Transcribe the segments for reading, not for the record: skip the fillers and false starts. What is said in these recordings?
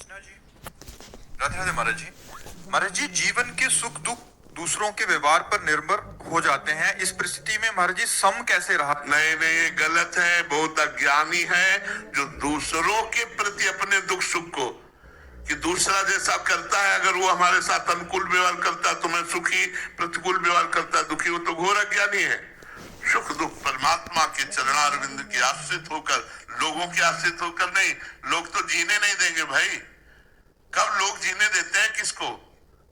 कृष्णा जी। राधे राधे महाराज जी। महाराज जी, जीवन के सुख दुख दूसरों के व्यवहार पर निर्भर हो जाते हैं। इस परिस्थिति में महाराज जी सम कैसे रहा? नहीं नहीं, ये गलत है, बहुत अज्ञानी है जो दूसरों के प्रति अपने दुख सुख को, कि दूसरा जैसा करता है अगर वो हमारे साथ अनुकूल व्यवहार करता है तो मैं सुखी, प्रतिकूल व्यवहार करता है दुखी, वो तो घोर अज्ञानी है। सुख दुख परमात्मा के चरणारविंद के आश्रित होकर, लोगों के आश्रित होकर नहीं। लोग तो जीने नहीं देंगे भाई। कब लोग जीने देते हैं किसको?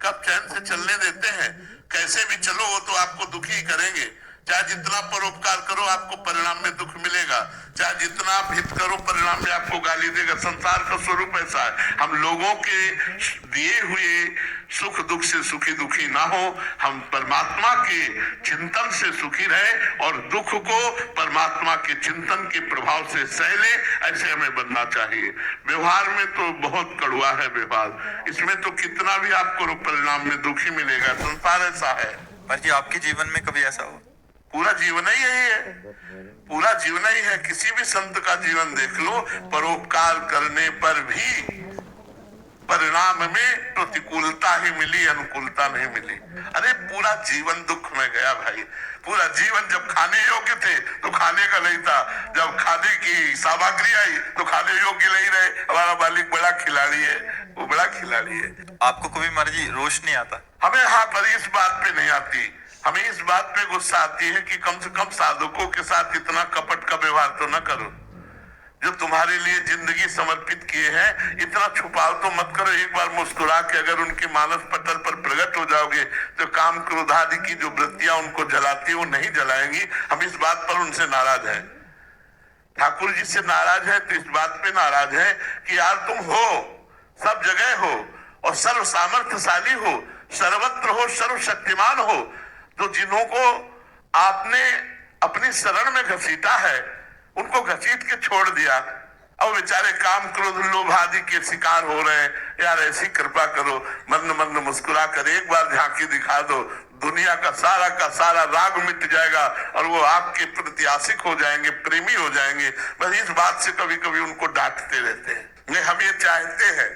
कब चैन से चलने देते हैं? कैसे भी चलो वो तो आपको दुखी करेंगे। चाहे जितना परोपकार करो आपको परिणाम में दुख मिलेगा, चाहे जितना आप हित करो परिणाम में आपको गाली देगा। संसार का स्वरूप ऐसा है। हम लोगों के दिए हुए सुख दुख से सुखी दुखी ना हो, हम परमात्मा के चिंतन से सुखी रहे और दुख को परमात्मा के चिंतन के प्रभाव से सह ले, ऐसे हमें बनना चाहिए। व्यवहार में तो बहुत कड़वा है व्यवहार, इसमें तो कितना भी आपको परिणाम में दुखी मिलेगा। संसार ऐसा है। महाराज जी, आपके जीवन में कभी ऐसा हो? पूरा जीवन ही यही है, पूरा जीवन ही है। किसी भी संत का जीवन देख लो, परोपकार करने पर भी परिणाम में प्रतिकूलता ही मिली, अनुकूलता नहीं मिली। अरे पूरा जीवन दुख में गया भाई। पूरा जीवन जब खाने योग्य थे तो खाने का नहीं था, जब खाने की सामग्री आई तो खाने योग्य नहीं रहे। हमारा मालिक बड़ा खिलाड़ी है, वो बड़ा खिलाड़ी है। आपको कभी महाराज जी रोष नहीं आता? हमें हाँ, पर इस बात पे नहीं आती। हमें इस बात पे गुस्सा आती है कि कम से कम साधकों के साथ इतना कपट का व्यवहार तो न करो। जो तुम्हारे लिए जिंदगी समर्पित किए हैं, इतना छुपाव तो मत करो। एक बार मुस्कुरा के अगर उनके मानस पटल पर प्रकट हो जाओगे तो काम क्रोध आदि की जो वृत्तियां उनको जलाती है वो नहीं जलाएंगी। हम इस बात पर उनसे नाराज हैं। ठाकुर जी से नाराज है तो इस बात पे नाराज है कि यार तुम हो, सब जगह हो और सर्व सामर्थ्यशाली हो, सर्वत्र हो, सर्वशक्तिमान हो, तो जिन्हों को आपने अपनी शरण में घसीटा है उनको घसीट के छोड़ दिया। अब बेचारे काम क्रोध लोभ आदि के शिकार हो रहे हैं। यार ऐसी कृपा करो, मंद मंद मुस्कुरा कर एक बार झांकी दिखा दो, दुनिया का सारा राग मिट जाएगा और वो आपके प्रति आशिक हो जाएंगे, प्रेमी हो जाएंगे। बस इस बात से कभी कभी उनको डांटते रहते हैं। नहीं, हम ये चाहते हैं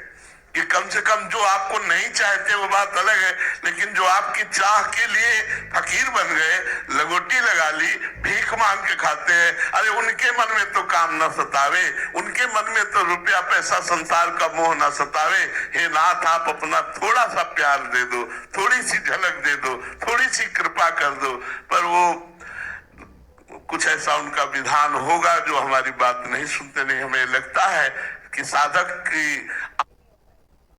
कि कम से कम जो आपको नहीं चाहते वो बात अलग है, लेकिन जो आपकी चाह के लिए फकीर बन गए, लगोटी लगा ली, भीख मांग के खाते हैं, अरे उनके मन में तो काम न सतावे, उनके मन में तो रुपया पैसा संसार का मोह न सतावे। हे नाथ, आप अपना थोड़ा सा प्यार दे दो, थोड़ी सी झलक दे दो, थोड़ी सी कृपा कर दो। पर वो कुछ ऐसा उनका विधान होगा जो हमारी बात नहीं सुनते। नहीं, हमें लगता है कि साधक की